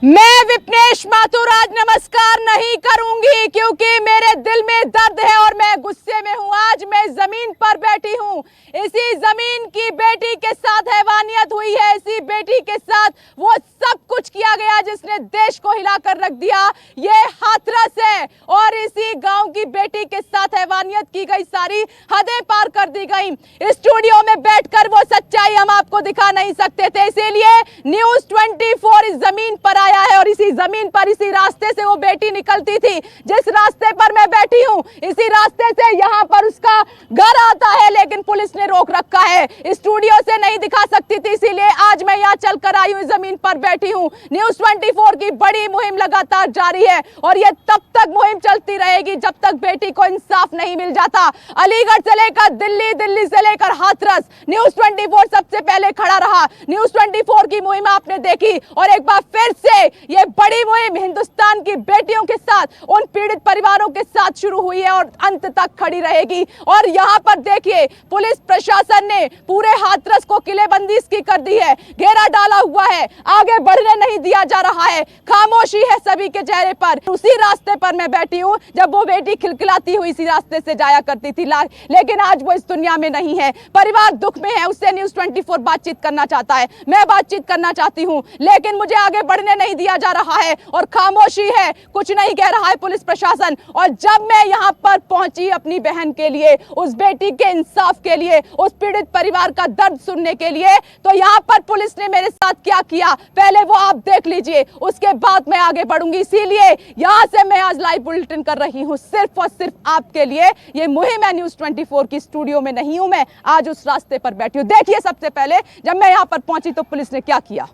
मैं विपनेश माथुर आज नमस्कार नहीं करूंगी क्योंकि मेरे दिल में दर्द है और मैं गुस्से में हूं। आज मैं जमीन पर बैठी हूं। इसी जमीन की बेटी के साथ हैवानियत हुई है। इसी बेटी के साथ वो सब कुछ किया गया जिसने देश को हिलाकर रख दिया। ये हाथरस है और इसी गांव की बेटी के साथ हैवानियत की गई। सारी हदें पार कर दी गई। स्टूडियो में बैठकर वो सच्चाई हम आपको दिखा नहीं सकते थे, इसीलिए न्यूज़ 24 इस जमीन पर आया है और इसी जमीन पर इसी रास्ते से वो बेटी निकलती थी जिस रास्ते पर मैं बैठी हूं। इसी रास्ते से यहां पर उसका घर आता है, लेकिन पुलिस ने रोक रखा है। स्टूडियो से नहीं दिखा सकती थी, इसीलिए आज मैं यहां चलकर आई हूं, जमीन पर बैठी हूं। न्यूज़ 24 की बड़ी मुहिम लगातार जारी है और यह तब तक मुहिम चलती रहेगी जब तक बेटी को इंसाफ नहीं मिल जाता। अलीगढ़ से लेकर दिल्ली, दिल्ली से लेकर हाथरस, न्यूज़ 24 सबसे पहले खड़ा रहा। न्यूज़ 24 की मुहिम आपने देखी और एक बार फिर से ये बड़ी मुहिम हिंदुस्तान की बेटियों के साथ, उन पीड़ित परिवारों के साथ शुरू हुई है और अंत तक खड़ी रहेगी। और यहाँ पर देखिए, पुलिस प्रशासन ने पूरे हाथरस को किलेबंदी इसकी कर दी है, घेरा डाला हुआ है, आगे बढ़ने नहीं दिया जा रहा है। खामोशी है सभी के चेहरे पर। उसी रास्ते पर मैं बैठी हूँ जब वो बेटी खिलखिलाती हुई इसी रास्ते से जाया करती थी, लेकिन आज वो इस दुनिया में नहीं है। परिवार दुख में है, उससे न्यूज़ 24 बातचीत करना चाहता है, मैं बातचीत करना चाहती हूँ, लेकिन मुझे आगे बढ़ने नहीं दिया जा रहा है और खामोशी है, कुछ नहीं कह रहा है पुलिस प्रशासन। और जब मैं यहाँ पर पहुंची अपनी बहन के लिए, उस बेटी के इंसाफ के लिए, उस पीड़ित परिवार का दर्द सुनने के लिए, तो यहाँ पर पुलिस ने मेरे साथ क्या किया पहले वो आप देख लीजिए, उसके बाद मैं आगे बढ़ूंगी। इसीलिए यहाँ से मैं आज लाइव बुलेटिन कर रही हूँ सिर्फ और सिर्फ आपके लिए। ये मुहिम है न्यूज़ 24 की। स्टूडियो में नहीं हूं मैं, आज उस रास्ते पर बैठी हूँ। देखिए सबसे पहले जब मैं यहाँ पर पहुंची तो पुलिस ने क्या किया।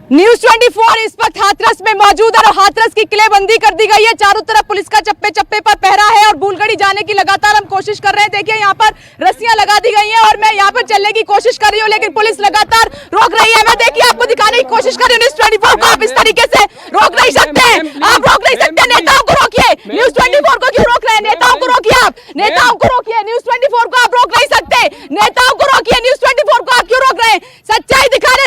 न्यूज़ 24 इस वक्त हाथरस में मौजूद है और हाथरस की किलेबंदी कर दी गई है। चारों तरफ पुलिस का चप्पे चप्पे पर पहरा है और भूलगढ़ी जाने की लगातार हम कोशिश कर रहे हैं। देखिए यहाँ पर रस्सियां लगा दी गई हैं और मैं यहाँ पर चलने की कोशिश कर रही हूँ, लेकिन पुलिस लगातार रोक रही है। मैं देखिए आपको दिखाने की कोशिश कर रही हूँ। न्यूज़ 24 को आप इस तरीके से रोक नहीं सकते, आप रोक नहीं सकते। नेताओं को रोकिए। न्यूज़ 24 को क्यों रोक रहे हैं? नेताओं को रोकिए, आप नेताओं को रोकिए। न्यूज़ 24 को आप रोक नहीं सकते, नेताओं को रोकिए। न्यूज़ 24 को आप क्यों रोक रहे हैं? सच्चाई दिखाने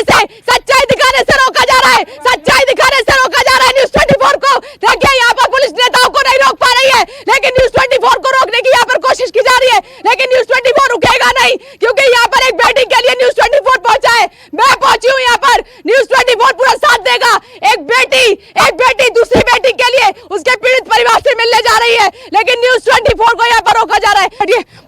से रोका जा रहा है, सच्चाई दिखाने से रोका जा रहा है न्यूज़ 24 को। देखिए यहाँ पर पुलिस नेताओं को नहीं रोक पा रही है, लेकिन न्यूज़ 24 को रोकने की यहाँ पर कोशिश की जा रही है, लेकिन न्यूज़ 24 रुकेगा नहीं, क्योंकि यहाँ पर एक बेटी के लिए न्यूज़ 24 पहुंचा है। मैं पहुंची हूँ यहाँ पर, न्यूज़ 24 पूरा साथ देगा। एक बेटी दूसरी बेटी के लिए उसके पीड़ित परिवार से मिलने जा रही है, लेकिन न्यूज़ 24 को यहाँ पर रोका जा रहा है।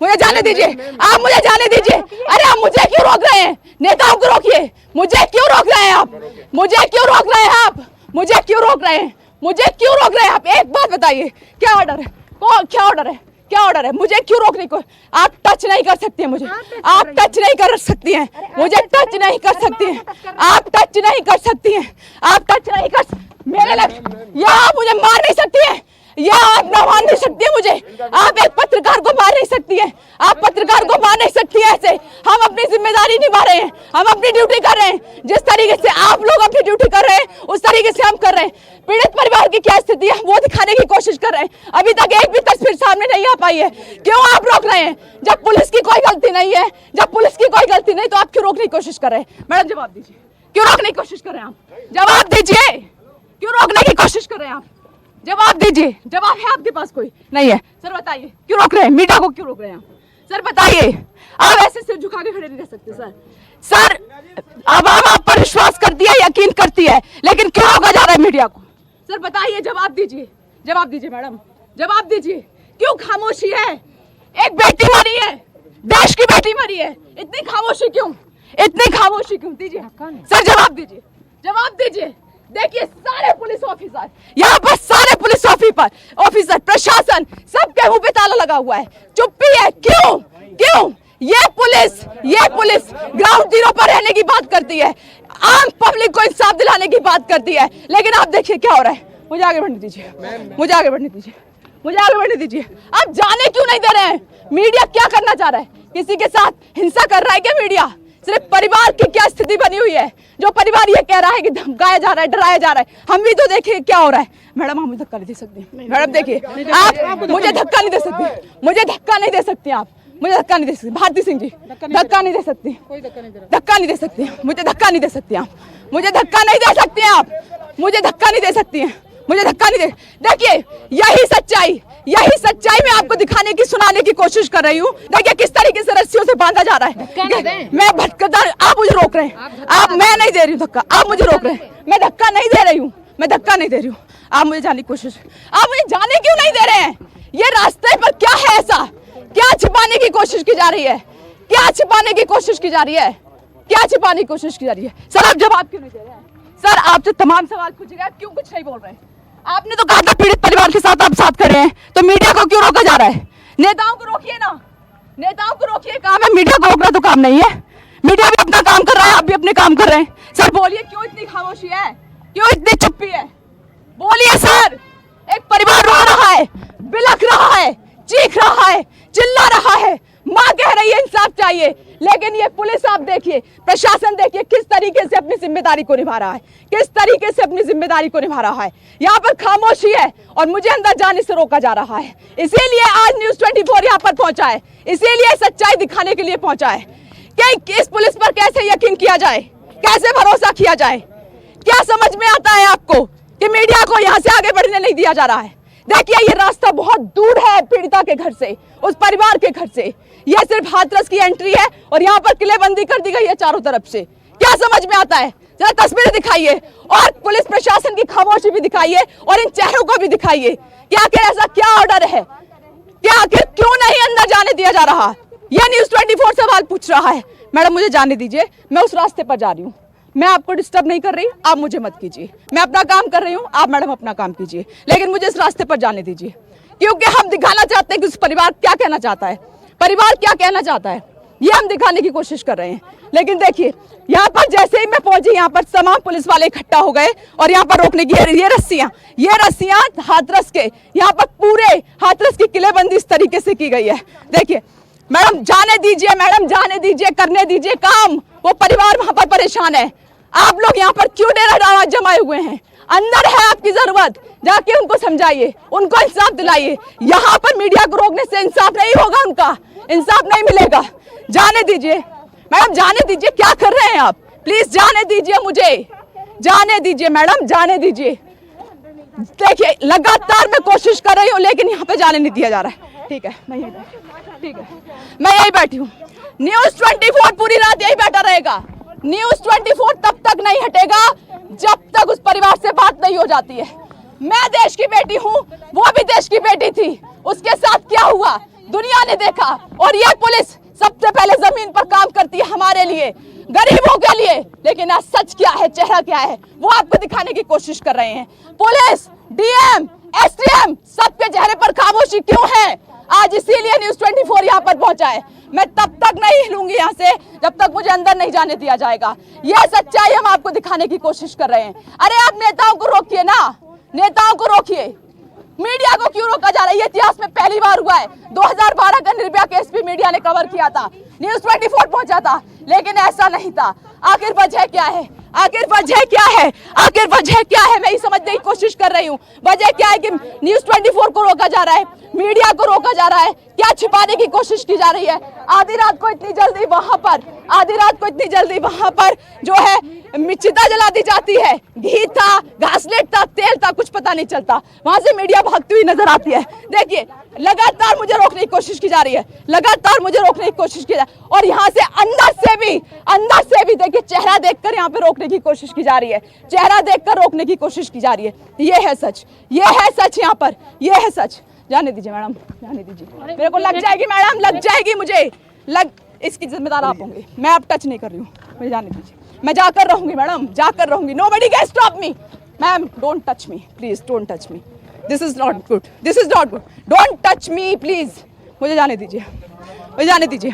मुझे जाने दीजिए, आप मुझे जाने दीजिए। अरे आप मुझे क्यों रोक रहे हैं? नेताओं को रोकिए। मुझे क्यों रोक रहे हैं आप? मुझे क्यों रोक रहे हैं आप? मुझे क्यों रोक रहे हैं? मुझे क्यों रोक रहे हैं आप? एक बात बताइए, क्या ऑर्डर है? क्या ऑर्डर है? क्या ऑर्डर है? मुझे क्यों रोकने को? आप टच नहीं कर सकती हैं मुझे, आप टच नहीं कर सकती हैं मुझे, टच नहीं कर सकती हैं आप, टच नहीं कर सकती हैं आप, टच नहीं कर मेरे लग या आप मुझे मार नहीं सकती हैं, या आप ना मार नहीं सकती है मुझे। आप एक पत्रकार को मार नहीं सकती है, आप पत्रकार को मार नहीं सकती है ऐसे। हम अपनी जिम्मेदारी निभा रहे हैं, हम अपनी ड्यूटी कर रहे हैं। जिस तरीके से आप लोग अपनी ड्यूटी कर रहे हैं उस तरीके से हम कर रहे हैं। पीड़ित परिवार की क्या स्थिति है वो दिखाने की कोशिश कर रहे हैं। अभी तक एक भी तस्वीर सामने नहीं आ पाई है। क्यों आप रोक रहे हैं? जब पुलिस की कोई गलती नहीं है, जब पुलिस की कोई गलती नहीं तो आप क्यों रोकने की कोशिश कर रहे हैं? मैडम जवाब दीजिए, क्यों रोकने की कोशिश कर रहे हैं आप? जवाब दीजिए, क्यों रोकने की कोशिश कर रहे हैं आप? जवाब दीजिए। जवाब है आपके पास? कोई नहीं है। सर बताइए क्यों रोक रहे हैं? मीडिया को क्यों रोक रहे हैं आप? सर बताइए। आप ऐसे सिर झुका के खड़े नहीं रह सकते सर। अब आप पर विश्वास करती है, यकीन करती है, लेकिन क्यों रोका जा रहा है मीडिया को? सर बताइए, जवाब दीजिए, जवाब दीजिए मैडम, जवाब दीजिए। क्यों खामोशी है? एक बेटी मरी है, देश की बेटी मरी है, इतनी खामोशी क्यों? इतनी खामोशी क्यों? दीजिए सर, जवाब दीजिए, जवाब दीजिए। देखिए सारे पुलिस ऑफिसर यहाँ पर, सारे पुलिस ऑफिसर प्रशासन सबके मुंह पे ताला लगा हुआ है, चुप्पी है। क्यों? क्यों? ये पुलिस ग्राउंड जीरो पर रहने की बात करती है, आम पब्लिक को इंसाफ दिलाने की बात करती है, लेकिन आप देखिए क्या हो रहा है। मुझे आगे बढ़ने दीजिए, मुझे आगे बढ़ने दीजिए, मुझे आगे बढ़ने दीजिए। आप जाने क्यों नहीं दे रहे हैं? मीडिया क्या करना चाह रहा है? किसी के साथ हिंसा कर रहा है क्या मीडिया? सिर्फ परिवार की क्या स्थिति बनी हुई है, जो परिवार ये कह रहा है कि धमकाया जा रहा है, डराया जा रहा है। हम भी तो देखिए क्या हो रहा है। मैडम हम धक्का नहीं दे सकते। मैडम देखिए, आप मुझे धक्का नहीं दे सकती, मुझे धक्का नहीं दे सकती आप, मुझे धक्का नहीं दे सकती। भारती सिंह जी धक्का नहीं दे सकती, धक्का नहीं दे सकती, मुझे धक्का नहीं दे सकती आप, मुझे धक्का नहीं दे सकती हैं आप, मुझे धक्का नहीं दे सकती हैं, मुझे धक्का नहीं दे। देखिए यही सच्चाई मैं आपको दिखाने की, सुनाने की कोशिश कर रही हूँ। देखिए किस तरीके से रस्सियों से बांधा जा रहा है। मैं भटकता, आप मुझे रोक रहे हैं, आप, मैं नहीं दे रही हूँ धक्का, आप मुझे रोक रहे हैं। मैं धक्का नहीं दे रही हूँ, मैं धक्का नहीं दे रही हूँ। आप मुझे जाने की कोशिश, आप मुझे जाने क्यों नहीं दे रहे हैं? ये रास्ते पर क्या है ऐसा? क्या छिपाने की कोशिश की जा रही है? क्या छिपाने की कोशिश की जा रही है? क्या छिपाने की कोशिश की जा रही है? सर आप जवाब क्यों नहीं दे रहे हैं? सर आपसे तमाम सवाल पूछे गए, क्यों कुछ नहीं बोल रहे? आपने तो कहा था पीड़ित परिवार के साथ आप साथ खड़े हैं, तो मीडिया को क्यों रोका जा रहा है? नेताओं को रोकिए ना, नेताओं को रोकिए। काम है मीडिया को रोकना, तो काम नहीं है। मीडिया भी अपना काम कर रहा है, आप भी अपने काम कर रहे हैं। सर बोलिए क्यों इतनी खामोशी है, क्यों इतनी चुप्पी है? बोलिए सर। एक परिवार रो रहा है, बिलख रहा है, चीख रहा है, चिल्ला रहा है, माँ कह रही है इंसाफ चाहिए, लेकिन ये पुलिस आप देखिए, प्रशासन देखिए किस तरीके से अपनी जिम्मेदारी को निभा रहा है, किस तरीके से अपनी जिम्मेदारी को निभा रहा है। यहाँ पर खामोशी है और मुझे अंदर जाने से रोका जा रहा है। इसीलिए आज न्यूज़ 24 यहाँ पर पहुंचा है, इसीलिए सच्चाई दिखाने के लिए पहुंचा है कि इस पुलिस पर कैसे यकीन किया जाए, कैसे भरोसा किया जाए। क्या समझ में आता है आपको कि मीडिया को यहाँ से आगे बढ़ने नहीं दिया जा रहा है? देखिए ये रास्ता बहुत दूर है पीड़िता के घर से, उस परिवार के घर से। यह सिर्फ हाथरस की एंट्री है और यहाँ पर किलेबंदी कर दी गई है चारों तरफ से। क्या समझ में आता है? जरा तस्वीरें दिखाइए और पुलिस प्रशासन की खामोशी भी दिखाइए और इन चेहरों को भी दिखाइए कि आखिर ऐसा क्या ऑर्डर है, क्या आखिर क्यों नहीं अंदर जाने दिया जा रहा? यह न्यूज़ 24 सवाल पूछ रहा है। मैडम मुझे जाने दीजिए, मैं उस रास्ते पर जा रही हूँ, मैं आपको डिस्टर्ब नहीं कर रही, आप मुझे मत कीजिए। मैं अपना काम कर रही हूँ, आप मैडम अपना काम कीजिए, लेकिन मुझे इस रास्ते पर जाने दीजिए, क्योंकि हम दिखाना चाहते हैं कि उस परिवार क्या कहना चाहता है, परिवार क्या कहना चाहता है, ये हम दिखाने की कोशिश कर रहे हैं। लेकिन देखिए यहाँ पर जैसे ही मैं पहुंची, यहाँ पर तमाम पुलिस वाले इकट्ठा हो गए और यहाँ पर रोकने की ये रस्सियां हाथरस के, यहाँ पर पूरे हाथरस की किलेबंदी इस तरीके से की गई है। देखिए मैडम जाने दीजिए, मैडम जाने दीजिए, करने दीजिए काम। वो परिवार वहां पर परेशान है। आप लोग यहाँ पर क्यों डेरा जमाए हुए हैं? अंदर है आपकी जरूरत, जाके उनको समझाइए, उनको इंसाफ दिलाइए। यहाँ पर मीडिया को रोकने से इंसाफ नहीं होगा, उनका इंसाफ नहीं मिलेगा। जाने दीजिए मैडम, जाने दीजिए। क्या कर रहे हैं आप? प्लीज जाने दीजिए, मुझे जाने दीजिए मैडम, जाने दीजिए। देखिए लगातार मैं कोशिश कर रही हूँ, लेकिन यहाँ पे जाने नहीं दिया जा रहा है। ठीक है मैं यही बैठी हूँ। न्यूज़ 24 पूरी रात यही बैठा रहेगा। न्यूज़ 24 तब तक नहीं हटेगा जब तक उस परिवार से बात नहीं हो जाती है। मैं देश की बेटी हूँ, वो भी देश की बेटी थी, उसके साथ क्या हुआ दुनिया ने देखा। और ये पुलिस सबसे पहले जमीन पर काम करती है हमारे लिए, गरीबों के लिए। लेकिन आज सच क्या है, चेहरा क्या है, वो आपको दिखाने की कोशिश कर रहे हैं। पुलिस, डीएम, एसडीएम, सबके चेहरे पर खामोशी क्यों है आज? इसीलिए न्यूज़ 24 यहाँ पर पहुंचा है। मैं तब तक नहीं हिलूंगी यहाँ से जब तक मुझे अंदर नहीं जाने दिया जाएगा। यह सच्चाई हम आपको दिखाने की कोशिश कर रहे हैं। अरे आप नेताओं को रोकिए ना, नेताओं को रोकिए। मीडिया को क्यों रोका जा रहा है? ये इतिहास में पहली बार हुआ है। 2012 का निर्भया केस भी मीडिया ने कवर किया था, न्यूज़ 24 पहुंचा था, लेकिन ऐसा नहीं था। आखिर वजह क्या है? आखिर वजह क्या है? आखिर वजह क्या है? मैं ये समझने की कोशिश कर रही हूँ। वजह क्या है कि न्यूज़ 24 को रोका जा रहा है, मीडिया को रोका जा रहा है? क्या छिपाने की कोशिश की जा रही है? आधी रात को इतनी जल्दी वहां पर, आधी रात को इतनी जल्दी वहां पर जो है चिता जला दी जाती है। घी था, घासलेट था, तेल था, कुछ पता नहीं चलता। वहां से मीडिया भागती हुई नजर आती है। देखिए लगातार मुझे रोकने की कोशिश की जा रही है, लगातार मुझे रोकने की कोशिश की जा रही है। और यहाँ से अंदर से भी देखिए चेहरा देखकर यहाँ पे रोकने की कोशिश की जा रही है, चेहरा देखकर रोकने की कोशिश की जा रही है। ये है सच, ये है सच, यहाँ पर ये है सच। जाने दीजिए मैडम, जाने दीजिए। मेरे को लग जाएगी मैडम, लग जाएगी मुझे, इसकी जिम्मेदार आप होंगे। मैं अब टच नहीं कर रही हूँ, मुझे जाने दीजिए। मैं जाकर रहूंगी मैडम, जाकर रहूंगी। Nobody can stop me ma'am, don't touch me please, don't touch me, this is not good, this is not good, don't touch me please. मुझे जाने दीजिए, मुझे जाने दीजिए।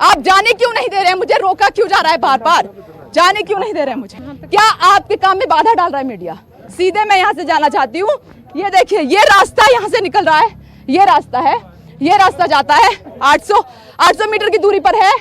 आप जाने क्यों नहीं दे रहे हैं? मुझे रोका क्यों जा रहा है बार बार? जाने क्यों नहीं दे रहे हैं मुझे? क्या आपके काम में बाधा डाल रहा है मीडिया? सीधे मैं यहाँ से जाना चाहती हूँ। ये देखिए ये रास्ता यहाँ से निकल रहा है, ये रास्ता है, ये रास्ता जाता है 800 मीटर की दूरी पर है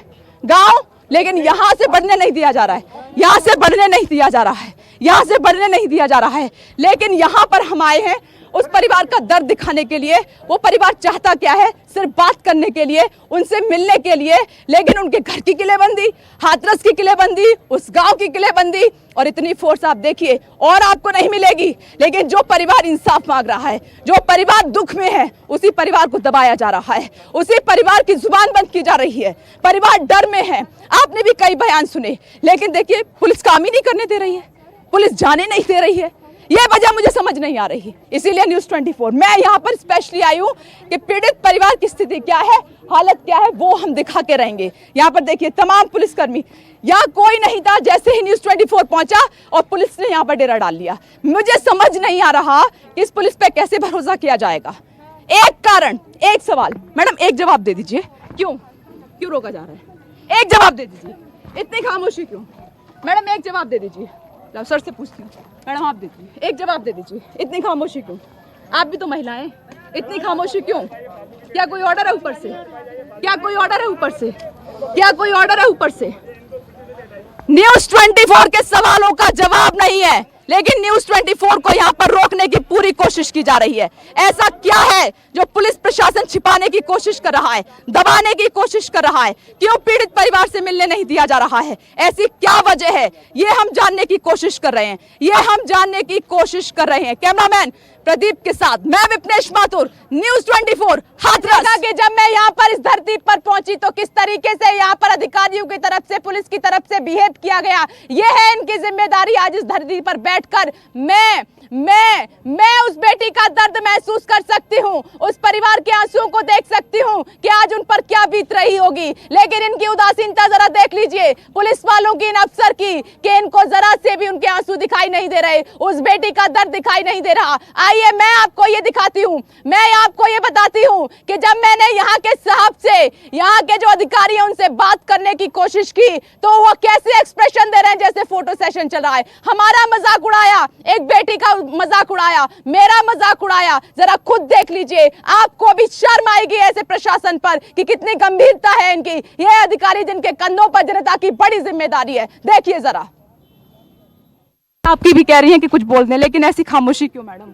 गांव, लेकिन यहाँ से बढ़ने नहीं दिया जा रहा है, यहाँ से बढ़ने नहीं दिया जा रहा है। यहाँ से बढ़ने नहीं दिया जा रहा है। लेकिन यहाँ पर हम आए हैं उस परिवार का दर्द दिखाने के लिए। वो परिवार चाहता क्या है? सिर्फ बात करने के लिए, उनसे मिलने के लिए। लेकिन उनके घर की किलेबंदी, हाथरस की किलेबंदी, उस गांव की किलेबंदी और इतनी फोर्स आप देखिए और आपको नहीं मिलेगी। लेकिन जो परिवार इंसाफ मांग रहा है, जो परिवार दुख में है, उसी परिवार को दबाया जा रहा है, उसी परिवार की जुबान बंद की जा रही है। परिवार डर में है। आपने भी कई बयान सुने, लेकिन देखिए पुलिस काम ही नहीं करने दे रही है, पुलिस जाने नहीं दे रही है। यह वजह मुझे समझ नहीं आ रही। इसीलिए न्यूज़ 24 मैं यहाँ पर स्पेशली आई हूँ कि पीड़ित परिवार की स्थिति क्या है, हालत क्या है, वो हम दिखा के रहेंगे। यहाँ पर देखिए तमाम पुलिसकर्मी, यहाँ कोई नहीं था। जैसे ही न्यूज़ 24 पहुंचा और पुलिस ने यहाँ पर डेरा डाल लिया। मुझे समझ नहीं आ रहा कि इस पुलिस पे कैसे भरोसा किया जाएगा। एक कारण, एक सवाल, मैडम एक जवाब दे दीजिए, क्यों रोका जा रहा है? एक जवाब दे दीजिए, इतनी खामोशी क्यों? मैडम एक जवाब दे दीजिए। सर से पूछती हूँ, मैडम आप दीजिए, एक जवाब दे दीजिए, इतनी खामोशी क्यों? आप भी तो महिला हैं, इतनी खामोशी क्यों? क्या कोई ऑर्डर है ऊपर से? क्या कोई ऑर्डर है ऊपर से? क्या कोई ऑर्डर है ऊपर से? न्यूज़ 24 के सवालों का जवाब नहीं है, लेकिन न्यूज़ 24 को यहाँ पर रोकने की पूरी कोशिश की जा रही है। ऐसा क्या है जो पुलिस प्रशासन छिपाने की कोशिश कर रहा है, दबाने की कोशिश कर रहा है? क्यों पीड़ित परिवार से मिलने नहीं दिया जा रहा है? ऐसी क्या वजह है? ये हम जानने की कोशिश कर रहे हैं, ये हम जानने की कोशिश कर रहे हैं। कैमरामैन प्रदीप के साथ मैं विपनेश माथुर, न्यूज़ 24 हाथरस। जब मैं यहाँ पर इस धरती पर पहुंची तो किस तरीके से यहाँ पर अधिकारियों की तरफ से, पुलिस की तरफ से बिहेव किया गया, ये है इनकी जिम्मेदारी। आज इस धरती पर बैठकर मैं उस बेटी का दर्द महसूस कर सकती हूँ, उस परिवार के आंसुओं को देख सकती हूँ कि आज उन पर क्या बीत रही होगी। लेकिन इनकी उदासीनता जरा देख लीजिए, पुलिस वालों की, इन अफसर की, कि इनको जरा से भी उनके आंसू दिखाई नहीं दे रहे, उस बेटी का दर्द दिखाई नहीं दे रहा। आइए मैं आपको ये दिखाती हूँ, मैं आपको ये बताती हूँ कि जब मैंने यहाँ के साहब से, यहाँ के जो अधिकारी हैं उनसे बात करने की कोशिश की तो वो कैसे एक्सप्रेशन दे रहे हैं जैसे फोटो सेशन चल रहा है। हमारा मजाक उड़ाया, एक बेटी का मजाक उड़ाया, मेरा मजाक उड़ाया। जरा खुद देख लीजिए, आपको भी शर्म आएगी ऐसे प्रशासन पर कि कितनी गंभीरता है इनकी। ये अधिकारी जिनके कंधों पर जनता की बड़ी जिम्मेदारी है। देखिए जरा, आपकी भी कह रही हैं कि कुछ बोल दें, लेकिन ऐसी खामोशी क्यों मैडम?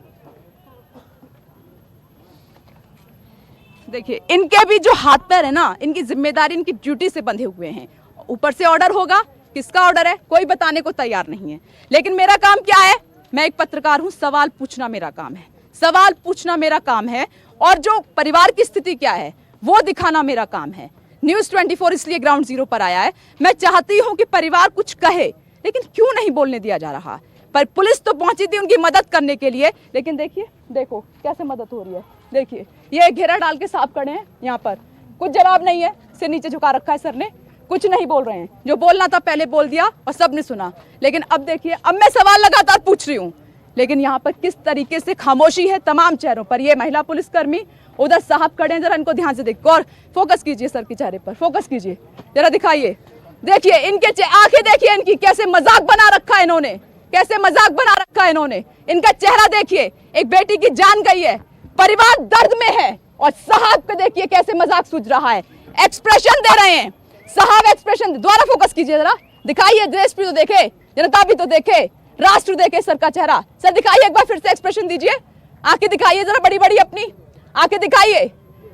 देखिए इनके भी जो हाथ पैर है ना, इनकी जिम्मेदारी, इनकी ड्यूटी से बंधे हुए हैं। ऊपर से ऑर्डर होगा, किसका ऑर्डर है कोई बताने को तैयार नहीं है। लेकिन मेरा काम क्या है? मैं एक पत्रकार हूं, सवाल पूछना मेरा काम है, सवाल पूछना मेरा काम है, और जो परिवार की स्थिति क्या है वो दिखाना मेरा काम है। न्यूज़ 24 इसलिए ग्राउंड जीरो पर आया है। मैं चाहती हूं कि परिवार कुछ कहे, लेकिन क्यों नहीं बोलने दिया जा रहा? पर पुलिस तो पहुंची थी उनकी मदद करने के लिए, लेकिन देखिए, देखो कैसे मदद हो रही है। देखिए ये घेरा डाल के साफ खड़े हैं, यहाँ पर कुछ जवाब नहीं है, सिर नीचे झुका रखा है सर ने, कुछ नहीं बोल रहे हैं। जो बोलना था पहले बोल दिया और सबने सुना। लेकिन अब देखिए, अब मैं सवाल लगातार पूछ रही हूँ, लेकिन यहाँ पर किस तरीके से खामोशी है तमाम चेहरों पर। ये महिला पुलिसकर्मी, उधर साहब खड़े हैं, जरा इनको ध्यान से देखो और फोकस कीजिए सर के चेहरे पर, फोकस कीजिए, जरा दिखाइए। देखिए इनके आंखें देखिए, इनकी कैसे मजाक बना रखा है इन्होंने, कैसे मजाक बना रखा है इन्होंने। इनका चेहरा देखिए, एक बेटी की जान गई है, परिवार दर्द में है, और साहब को देखिए कैसे मजाक सूझ रहा है, एक्सप्रेशन दे रहे हैं साहब, एक्सप्रेशन। दोबारा फोकस कीजिए, जरा दिखाइए, देश भी तो देखे, जनता भी तो देखे, राष्ट्र देखे सर का चेहरा। सर दिखाइए एक बार फिर से, एक्सप्रेशन दीजिए, आंखें दिखाइए जरा बड़ी बड़ी, अपनी आंखें दिखाइए।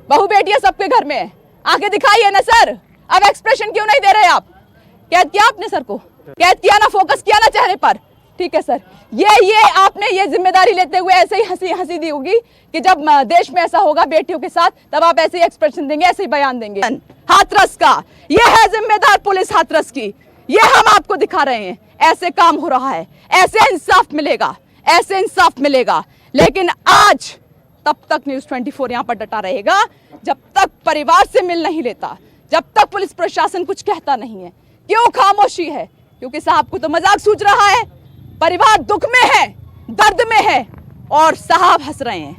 बहू बेटियां सबके घर में है, आंखें दिखाइए ना सर। अब एक्सप्रेशन क्यों नहीं दे रहे आप? कैद किया आपने सर को, कैद किया ना, फोकस किया ना चेहरे पर, ठीक है सर। ये आपने ये जिम्मेदारी लेते हुए ऐसे ही हंसी दी होगी कि जब देश में ऐसा होगा बेटियों के साथ, तब आप ऐसे ही एक्सप्रेशन देंगे, ऐसे ही बयान देंगे। हाथरस का ये है जिम्मेदार पुलिस, हाथरस की, ये हम आपको दिखा रहे हैं। ऐसे काम हो रहा है, ऐसे इंसाफ मिलेगा, ऐसे इंसाफ मिलेगा। लेकिन आज तब तक न्यूज़ 24 यहाँ पर डटा रहेगा जब तक परिवार से मिल नहीं लेता, जब तक पुलिस प्रशासन कुछ कहता नहीं है। क्यों खामोशी है? क्योंकि साहब को तो मजाक सूझ रहा है, परिवार दुख में है, दर्द में है, और साहब हंस रहे हैं,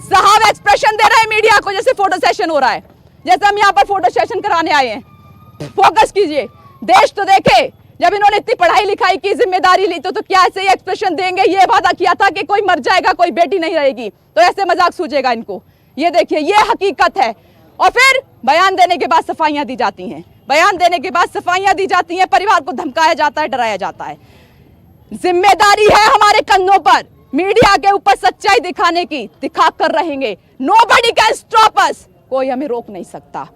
साहब एक्सप्रेशन दे रहे हैं मीडिया को जैसे फोटो सेशन हो रहा है, जैसे हम यहाँ पर फोटो सेशन कराने आए हैं। फोकस कीजिए, देश तो देखे, जब इन्होंने इतनी पढ़ाई लिखाई की, जिम्मेदारी ली, तो क्या ऐसे ही एक्सप्रेशन देंगे? ये वादा किया था कि कोई मर जाएगा, कोई बेटी नहीं रहेगी, तो ऐसे मजाक सूझेगा इनको। ये देखिए, ये हकीकत है। और फिर बयान देने के बाद सफाइयां दी जाती हैं, बयान देने के बाद सफाइयां दी जाती हैं, परिवार को धमकाया जाता है, डराया जाता है। जिम्मेदारी है हमारे कंधों पर मीडिया के ऊपर सच्चाई दिखाने की, दिखा कर रहेंगे। नोबडी कैन स्टॉप अस, कोई हमें रोक नहीं सकता।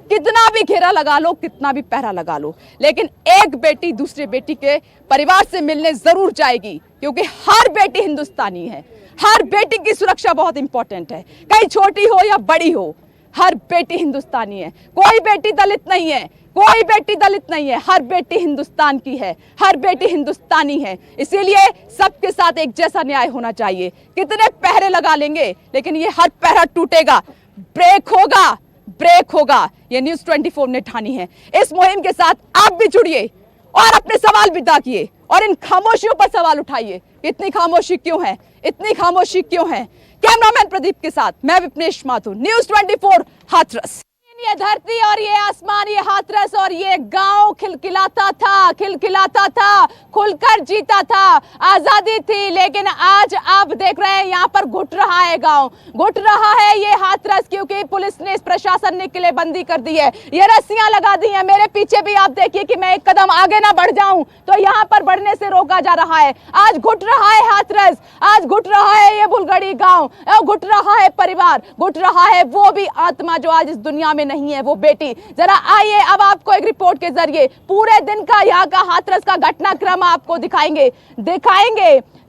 कितना भी घेरा लगा लो, कितना भी पहरा लगा लो, लेकिन एक बेटी दूसरे बेटी के परिवार से मिलने जरूर जाएगी, क्योंकि हर बेटी हिंदुस्तानी है। हर बेटी की सुरक्षा बहुत इंपॉर्टेंट है, कहीं छोटी हो या बड़ी हो, हर बेटी हिंदुस्तानी है। कोई बेटी दलित नहीं है, कोई बेटी दलित नहीं है, हर बेटी हिंदुस्तान की है, हर बेटी हिंदुस्तानी है। इसीलिए सबके साथ एक जैसा न्याय होना चाहिए। कितने पहरे लगा लेंगे, लेकिन ये हर पहरा टूटेगा, ब्रेक होगा, ब्रेक होगा। ये न्यूज़ 24 ने ठानी है। इस मुहिम के साथ आप भी जुड़िए और अपने सवाल भी दागिए और इन खामोशियों पर सवाल उठाइए। इतनी खामोशी क्यों है, इतनी खामोशी क्यों है? कैमरामैन प्रदीप के साथ मैं विपनेश माथुर, न्यूज़ 24 हाथरस। ये धरती और ये आसमान, ये हाथरस और ये गांव खिलखिलाता था, खिलखिलाता था, खुलकर जीता था, आजादी थी। लेकिन आज आप देख रहे हैं यहाँ पर घुट रहा है गांव, घुट रहा है ये हाथरस, क्योंकि पुलिस ने, इस प्रशासन ने किलेबंदी कर दी है। ये रस्सियां लगा दी हैं। मेरे पीछे भी आप देखिए कि मैं एक कदम आगे ना बढ़ जाऊं तो यहाँ पर बढ़ने से रोका जा रहा है। आज घुट रहा है हाथरस, आज घुट रहा है ये बुलगड़ी गाँव, घुट रहा है परिवार, घुट रहा है वो भी आत्मा जो आज इस दुनिया में नहीं है, वो बेटी। जरा आइए अब आपको एक रिपोर्ट के जरिए पूरे दिन का यहाँ का हाथरस का घटनाक्रम आपको दिखाएंगे,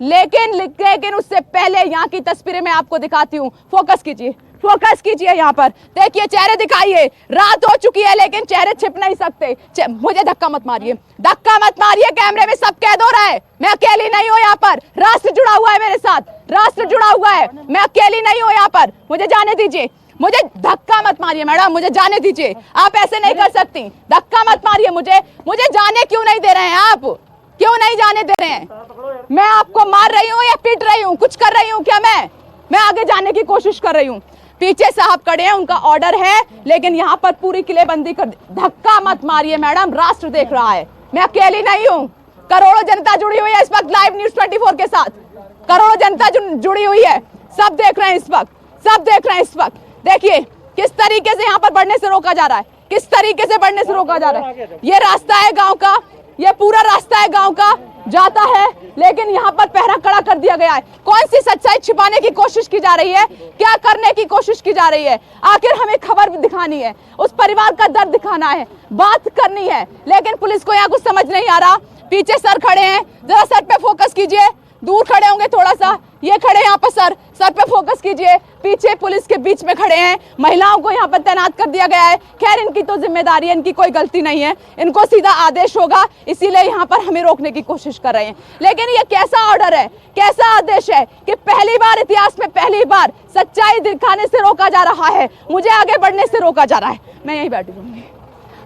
लेकिन उससे पहले यहाँ की तस्वीरें मैं आपको दिखाती हूँ। फोकस कीजिए, फोकस कीजिए यहाँ पर, देखिए चेहरे दिखाइए। रात हो चुकी है लेकिन चेहरे छिप नहीं सकते। मुझे धक्का मत मारिए, धक्का मत मारिए, कैमरे में सब कैद हो रहा है। मैं अकेली नहीं हूँ यहाँ पर, राष्ट्र जुड़ा हुआ है मेरे साथ, राष्ट्र जुड़ा हुआ है। मैं अकेली नहीं हूँ यहाँ पर, मुझे जाने दीजिए। मुझे धक्का मत मारिए मैडम, मुझे जाने दीजिए। आप ऐसे नहीं कर सकती, धक्का मत मारिए मुझे जाने क्यों नहीं दे रहे हैं आप? क्यों नहीं जाने दे रहे हैं? मैं आपको मार रही हूँ या पीट रही हूँ, कुछ कर रही हूँ क्या? मैं आगे जाने की कोशिश कर रही हूँ। पीछे साहब खड़े हैं, उनका ऑर्डर है, लेकिन यहाँ पर पूरी किलेबंदी कर। धक्का मत मारिए मैडम, राष्ट्र देख रहा है। मैं अकेली नहीं हूँ, करोड़ों जनता जुड़ी हुई है इस वक्त लाइव न्यूज़ 24 के साथ। करोड़ों जनता जुड़ी हुई है, सब देख रहे हैं इस वक्त, सब देख रहे हैं इस वक्त। देखिए किस तरीके से यहाँ पर बढ़ने से रोका जा रहा है, किस तरीके से बढ़ने से रोका जा रहा है। ये रास्ता है गांव का, ये पूरा रास्ता है गांव का, जाता है, लेकिन यहाँ पर पहरा कड़ा कर दिया गया है। कौन सी सच्चाई छिपाने की कोशिश की जा रही है, क्या करने की कोशिश की जा रही है? आखिर हमें खबर भी दिखानी है, उस परिवार का दर्द दिखाना है, बात करनी है, लेकिन पुलिस को यहाँ कुछ समझ नहीं आ रहा। पीछे सर खड़े हैं, जरा सर पे फोकस कीजिए, दूर खड़े होंगे थोड़ा सा, ये खड़े यहाँ पर, सर पे फोकस कीजिए। पीछे पुलिस के बीच में खड़े हैं, महिलाओं को यहाँ पर तैनात कर दिया गया है। खैर इनकी तो जिम्मेदारी है, इनकी कोई गलती नहीं है, इनको सीधा आदेश होगा, इसीलिए यहाँ पर हमें रोकने की कोशिश कर रहे हैं। लेकिन ये कैसा ऑर्डर है, कैसा आदेश है कि पहली बार इतिहास में, पहली बार सच्चाई दिखाने से रोका जा रहा है, मुझे आगे बढ़ने से रोका जा रहा है। मैं यहीं बैठी हूँ,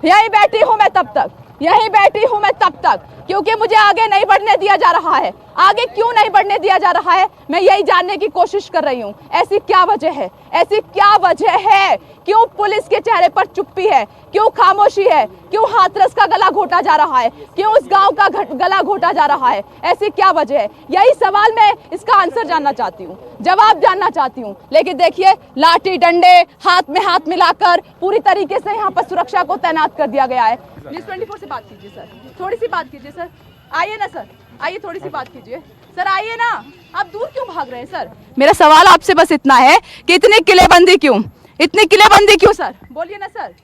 यहीं बैठी हूँ मैं तब तक, यहीं बैठी हूँ मैं तब तक, क्योंकि मुझे आगे नहीं बढ़ने दिया जा रहा है। आगे क्यों नहीं बढ़ने दिया जा रहा है, मैं यही जानने की कोशिश कर रही हूँ। ऐसी क्या वजह है, ऐसी क्या वजह है? क्यों पुलिस के चेहरे पर चुप्पी है, क्यों खामोशी है, क्यों हाथरस का गला घोटा जा रहा है, क्यों उस गांव का गला घोटा जा रहा है? ऐसी क्या वजह है? यही सवाल, मैं इसका आंसर जानना चाहती हूँ, जवाब जानना चाहती हूँ। लेकिन देखिए लाठी डंडे हाथ में हाथ मिलाकर पूरी तरीके से यहाँ पर सुरक्षा को तैनात कर दिया गया है। न्यूज़ 24 से बात कीजिए सर, थोड़ी सी बात कीजिए सर, आइए ना सर, आइए थोड़ी सी बात कीजिए सर, आइए ना। आप दूर क्यों भाग रहे हैं सर? मेरा सवाल आपसे बस इतना है कि इतनी किलेबंदी क्यों, इतनी किलेबंदी क्यों सर? बोलिए ना सर,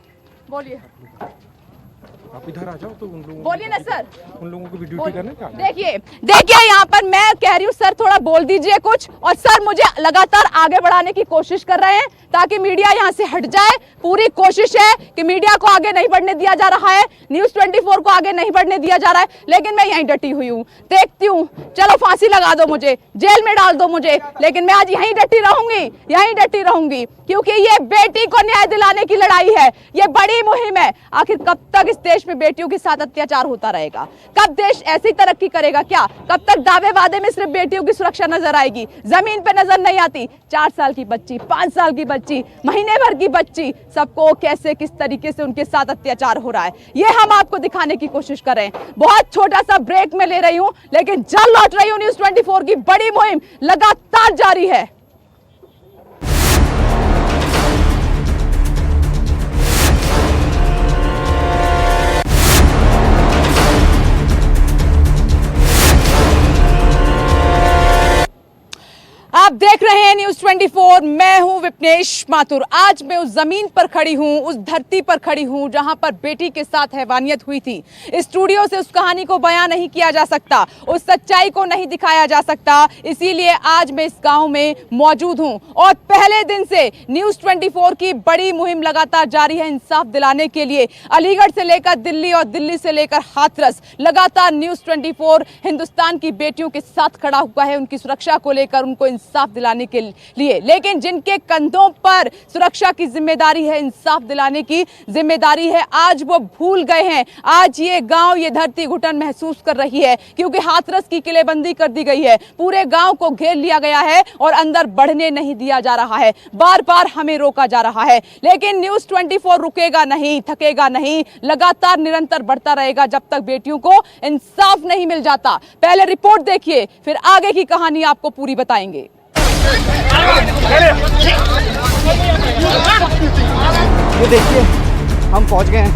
बोलिए। आप इधर आ जाओ तो उन लोगों, बोलिए ना सर, उन लोगों को भी ड्यूटी करने का। देखिए यहाँ पर मैं कह रही हूँ सर, थोड़ा बोल दीजिए कुछ। और सर मुझे लगातार आगे बढ़ाने की कोशिश कर रहे हैं ताकि मीडिया यहाँ से हट जाए। पूरी कोशिश है कि मीडिया को आगे नहीं बढ़ने दिया जा रहा है, न्यूज़ 24 को आगे नहीं बढ़ने दिया जा रहा है, लेकिन मैं यहीं डटी हुई हूँ। देखती हूँ, चलो फांसी लगा दो मुझे, जेल में डाल दो मुझे, लेकिन मैं आज यहीं डटी रहूंगी, यहीं डटी रहूंगी, क्योंकि ये बेटी को न्याय दिलाने की लड़ाई है, ये बड़ी मुहिम है। आखिर कब तक इस देश में बेटियों के साथ अत्याचार होता रहेगा? कब देश ऐसी तरक्की करेगा? क्या कब तक दावे वादे में सिर्फ बेटियों की सुरक्षा नजर आएगी, जमीन पे नजर नहीं आती? 4 साल की बच्ची, 5 साल की बच्ची, महीने भर की बच्ची, सबको कैसे, किस तरीके से उनके साथ अत्याचार हो रहा है, ये हम आपको दिखाने की कोशिश कर रहे हैं। बहुत छोटा सा ब्रेक में ले रही हूं, लेकिन जल्द लौट रही हूं। न्यूज़ 24 की बड़ी मुहिम लगातार जारी है। आप देख रहे हैं न्यूज़ 24। मैं हूं विपनेश माथुर। आज मैं उस जमीन पर खड़ी हूं, उस धरती पर खड़ी हूं जहां पर बेटी के साथ हैवानियत हुई थी। इस स्टूडियो से उस कहानी को बयां नहीं किया जा सकता, उस सच्चाई को नहीं दिखाया जा सकता, इसीलिए आज मैं इस गांव में मौजूद हूं। और पहले दिन से न्यूज़ 24 की बड़ी मुहिम लगातार जारी है इंसाफ दिलाने के लिए। अलीगढ़ से लेकर दिल्ली और दिल्ली से लेकर हाथरस, लगातार न्यूज़ 24 हिंदुस्तान की बेटियों के साथ खड़ा हुआ है, उनकी सुरक्षा को लेकर, उनको इंसाफ दिलाने के लिए। लेकिन जिनके कंधों पर सुरक्षा की जिम्मेदारी है, इंसाफ दिलाने की जिम्मेदारी है, आज वो भूल गए हैं। आज ये गांव, ये धरती घुटन महसूस कर रही है, क्योंकि हाथरस की किलेबंदी कर दी गई है। पूरे गांव को घेर लिया गया है और अंदर बढ़ने नहीं दिया जा रहा है। बार बार हमें रोका जा रहा है, लेकिन न्यूज़ 24 रुकेगा नहीं, थकेगा नहीं, लगातार निरंतर बढ़ता रहेगा जब तक बेटियों को इंसाफ नहीं मिल जाता। पहले रिपोर्ट देखिए, फिर आगे की कहानी आपको पूरी बताएंगे। ये देखिए, हम पहुंच गए हैं।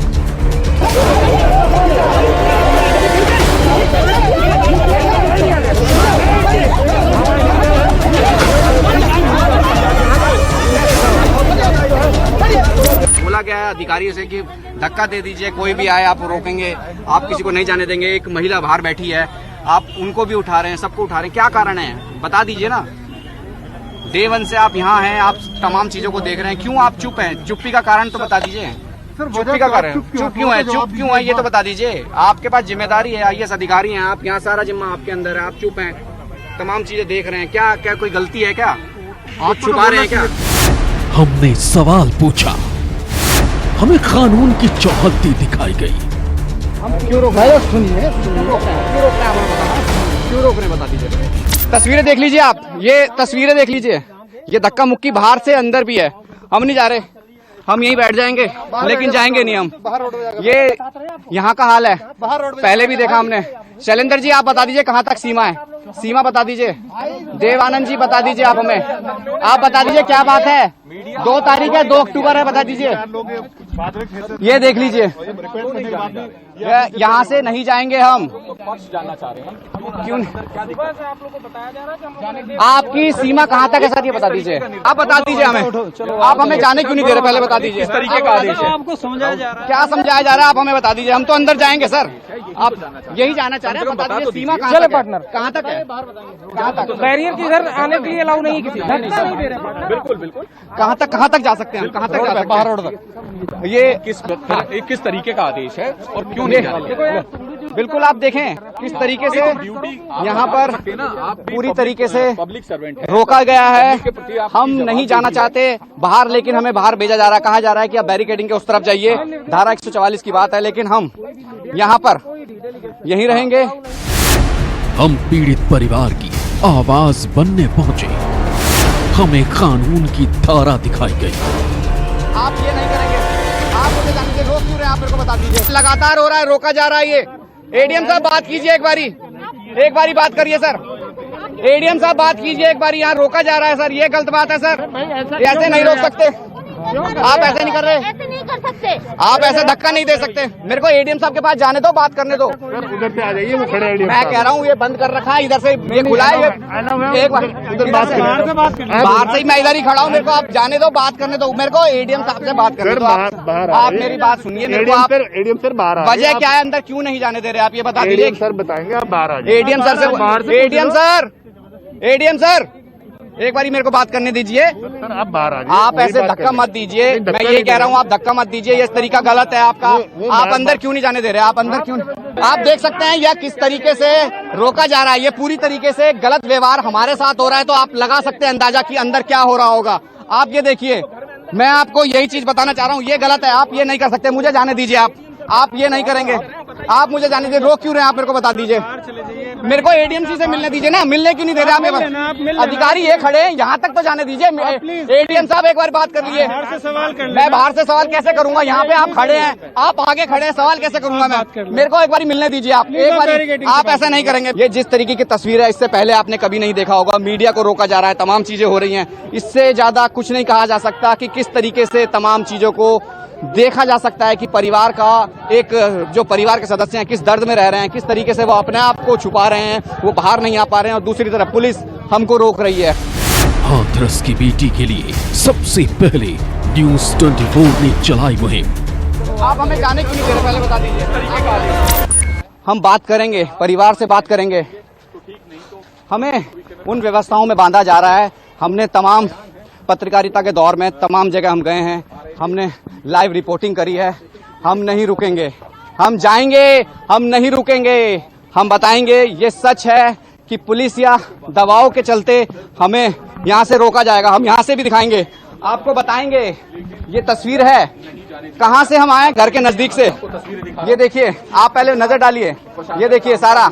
बोला गया है अधिकारियों से कि धक्का दे दीजिए, कोई भी आए आप रोकेंगे, आप किसी को नहीं जाने देंगे। एक महिला बाहर बैठी है, आप उनको भी उठा रहे हैं, सबको उठा रहे हैं, क्या कारण है बता दीजिए ना। डे वन से आप यहाँ हैं, आप तमाम चीजों को देख रहे हैं, क्यों आप चुप हैं? चुप्पी का कारण तो बता दीजिए। चुप्पी का कारण चुप क्यों है ये तो बता दीजिए। आपके पास जिम्मेदारी है, IAS अधिकारी हैं आप, यहाँ सारा जिम्मा आपके अंदर है, आप चुप हैं, तमाम चीजें देख रहे हैं। क्या क्या कोई गलती है क्या? आप छुपा रहे हैं क्या? हमने सवाल पूछा, हमें कानून की चौहद्दी दिखाई गई। हम क्यों रोक रहे हैं? सुनिए, क्यों रोक रहे हैं बता दीजिए। तस्वीरें देख लीजिए आप, ये तस्वीरें देख लीजिए, ये धक्का मुक्की बाहर से अंदर भी है। हम नहीं जा रहे, हम यहीं बैठ जाएंगे, लेकिन जाएंगे नहीं हम। ये यहाँ का हाल है, पहले भी देखा हमने। शैलेंद्र जी आप बता दीजिए कहाँ तक सीमा है, सीमा बता दीजिए। देवानंद जी बता दीजिए आप हमें, आप बता दीजिए क्या बात है। 2 तारीख है, 2 अक्टूबर है, बता दीजिए। ये देख लीजिए, यहाँ से नहीं जाएंगे हम। क्यों? आपकी सीमा कहाँ तक है सर, ये बता दीजिए। आप बता दीजिए हमें, आप हमें जाने क्यों नहीं दे रहे, पहले बता दीजिए। इस तरीके का आदेश है, आपको समझाया जा रहा है। क्या समझाया जा रहा है, आप हमें बता दीजिए। हम तो अंदर जाएंगे सर, आप यही जाना चाह रहे हैं, बता दीजिए सीमा कहाँ तक है, कहाँ तक है, कहाँ तक? बैरियर की इधर आने के लिए अलाउ नहीं किसी, बिल्कुल बिल्कुल। कहाँ तक जा सकते हैं हम, कहाँ तक जा सकते हैं? बाहर रोड तक। ये किस तरीके का आदेश है और क्यों नहीं? बिल्कुल आप देखें किस तरीके से यहाँ पर पूरी तरीके से रोका गया है। हम नहीं जाना चाहते बाहर, लेकिन हमें बाहर भेजा जा रहा है। कहा जा रहा है कि आप बैरिकेडिंग के उस तरफ जाइए, धारा 144 की बात है, लेकिन हम यहाँ पर यहीं रहेंगे। हम पीड़ित परिवार की आवाज बनने पहुंचे, हमें कानून की धारा दिखाई गई। आप ये नहीं करेंगे, आप मुझे जाने दीजिए। रोक क्यों रहे हैं आप, मेरे को बता दीजिए। लगातार हो रहा है, रोका जा रहा है। ये ADM साहब बात कीजिए, एक बारी बात करिए सर। ADM साहब बात कीजिए एक बारी, यहाँ रोका जा रहा है सर, ये गलत बात है सर, ऐसे नहीं रोक सकते आप, ऐसे नहीं कर रहे, ऐसे नहीं कर सकते आप ऐसे धक्का नहीं दे सकते। मेरे को ADM साहब के पास जाने दो, बात करने दो। उधर से आ जाइए, वो खड़े हैं। मैं कह रहा हूँ ये बंद कर रखा है, इधर से ये खुला है, एक बार बाहर से ही मैं इधर ही खड़ा हूँ, मेरे को आप जाने दो, बात करने दो। मेरे को ADM साहब से बात करने दो। आप मेरी बात सुनिए, मेरे को आप ADM सर बाहर आ वजह क्या है, अंदर क्यों नहीं जाने दे रहे आप, ये बता दीजिए। सर बताएंगे, आप बाहर आ जाइए। ADM सर एक बारी मेरे को बात करने दीजिए। सर आप बाहर आ जाइए, आप ऐसे धक्का मत दीजिए, मैं ये कह रहा हूँ आप धक्का मत दीजिए, ये तरीका गलत है आपका। आप अंदर क्यों नहीं जाने दे रहे, आप अंदर क्यों? आप देख सकते हैं यह किस तरीके से रोका जा रहा है, ये पूरी तरीके से गलत व्यवहार हमारे साथ हो रहा है। तो आप लगा सकते हैं अंदाजा कि अंदर क्या हो रहा होगा। आप ये देखिए, मैं आपको यही चीज बताना चाह रहा हूँ, ये गलत है, आप ये नहीं कर सकते। मुझे जाने दीजिए, आप ये नहीं करेंगे, आप मुझे जाने दीजिए। रोक क्यों रहे हैं आप, मेरे को बता दीजिए। मेरे को ADM जी से मिलने दीजिए ना, मिलने क्यों नहीं दे रहे आप? अधिकारी ये खड़े हैं, यहाँ तक तो जाने दीजिए। ADM साहब एक बार बात कर लीजिए। मैं बाहर से सवाल कैसे करूंगा, यहाँ पे आप खड़े हैं, आप आगे खड़े हैं, सवाल कैसे करूंगा मैं? मेरे को एक बार मिलने दीजिए आप, एक बार। आप ऐसा नहीं करेंगे। ये जिस तरीके की तस्वीर है, इससे पहले आपने कभी नहीं देखा होगा। मीडिया को रोका जा रहा है, तमाम चीजें हो रही हैं, इससे ज्यादा कुछ नहीं कहा जा सकता कि किस तरीके से तमाम चीजों को देखा जा सकता है कि परिवार का एक जो परिवार के सदस्य हैं किस दर्द में रह रहे हैं, किस तरीके से वो अपने आप को छुपा रहे हैं, वो बाहर नहीं आ पा रहे हैं, और दूसरी तरफ पुलिस हमको रोक रही है। हाथरस की बेटी के लिए सबसे पहले न्यूज 24 ने चलाई मुहिम। आप हमें जाने क्यों नहीं दे रहे, पहले बता दीजिए। हम बात करेंगे, परिवार से बात करेंगे। हमें उन व्यवस्थाओं में बांधा जा रहा है। हमने तमाम पत्रकारिता के दौर में तमाम जगह हम गए हैं, हमने लाइव रिपोर्टिंग करी है। हम नहीं रुकेंगे, हम जाएंगे, हम नहीं रुकेंगे। हम बताएंगे ये सच है कि पुलिस या दबाव के चलते हमें यहाँ से रोका जाएगा। हम यहाँ से भी दिखाएंगे, आपको बताएंगे। ये तस्वीर है, कहाँ से हम आए, घर के नजदीक से। ये देखिए, आप पहले नजर डालिए, ये देखिए सारा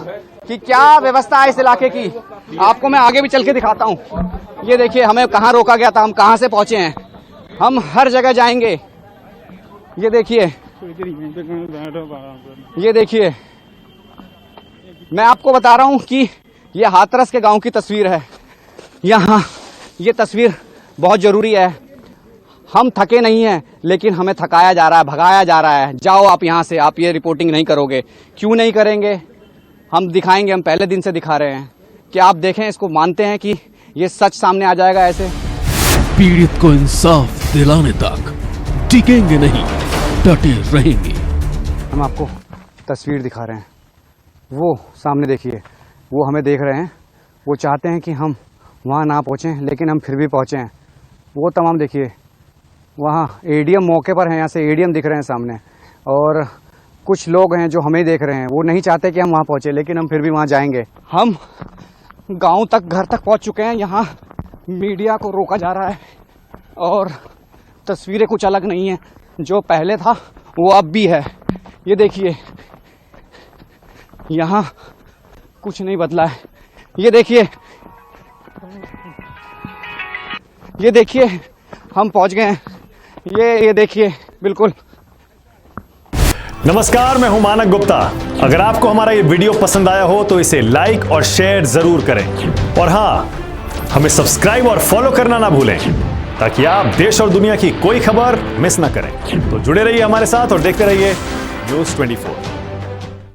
कि क्या व्यवस्था है इस इलाके की। आपको मैं आगे भी चल के दिखाता हूँ। ये देखिए हमें कहाँ रोका गया था, हम कहाँ से पहुंचे हैं। हम हर जगह जाएंगे। ये देखिए, ये देखिए, मैं आपको बता रहा हूँ कि ये हाथरस के गांव की तस्वीर है। यहाँ ये तस्वीर बहुत जरूरी है। हम थके नहीं हैं, लेकिन हमें थकाया जा रहा है, भगाया जा रहा है। जाओ आप यहाँ से, आप ये रिपोर्टिंग नहीं करोगे। क्यों नहीं करेंगे? हम दिखाएंगे, हम पहले दिन से दिखा रहे हैं कि आप देखें, इसको मानते हैं कि ये सच सामने आ जाएगा ऐसे। पीड़ित को इंसाफ दिलाने तक टिकेंगे नहीं, डटे रहेंगे। हम आपको तस्वीर दिखा रहे हैं, वो सामने देखिए, वो हमें देख रहे हैं। वो चाहते हैं कि हम वहाँ ना पहुँचें, लेकिन हम फिर भी पहुँचे हैं। वो तमाम देखिए, वहाँ एडीएम मौके पर हैं, यहाँ से एडीएम दिख रहे हैं सामने। और कुछ लोग हैं जो हमें देख रहे हैं, वो नहीं चाहते कि हम वहाँ पहुँचे, लेकिन हम फिर भी वहाँ जाएंगे। हम गांव तक, घर तक पहुँच चुके हैं। यहाँ मीडिया को रोका जा रहा है और तस्वीरें कुछ अलग नहीं है। जो पहले था वो अब भी है। ये देखिए, यहाँ कुछ नहीं बदला है। ये देखिए, ये देखिए, हम पहुँच गए हैं। ये देखिए, बिल्कुल। नमस्कार, मैं हूं मानक गुप्ता। अगर आपको हमारा ये वीडियो पसंद आया हो तो इसे लाइक और शेयर जरूर करें। और हाँ, हमें सब्सक्राइब और फॉलो करना ना भूलें, ताकि आप देश और दुनिया की कोई खबर मिस ना करें। तो जुड़े रहिए हमारे साथ और देखते रहिए न्यूज़ 24।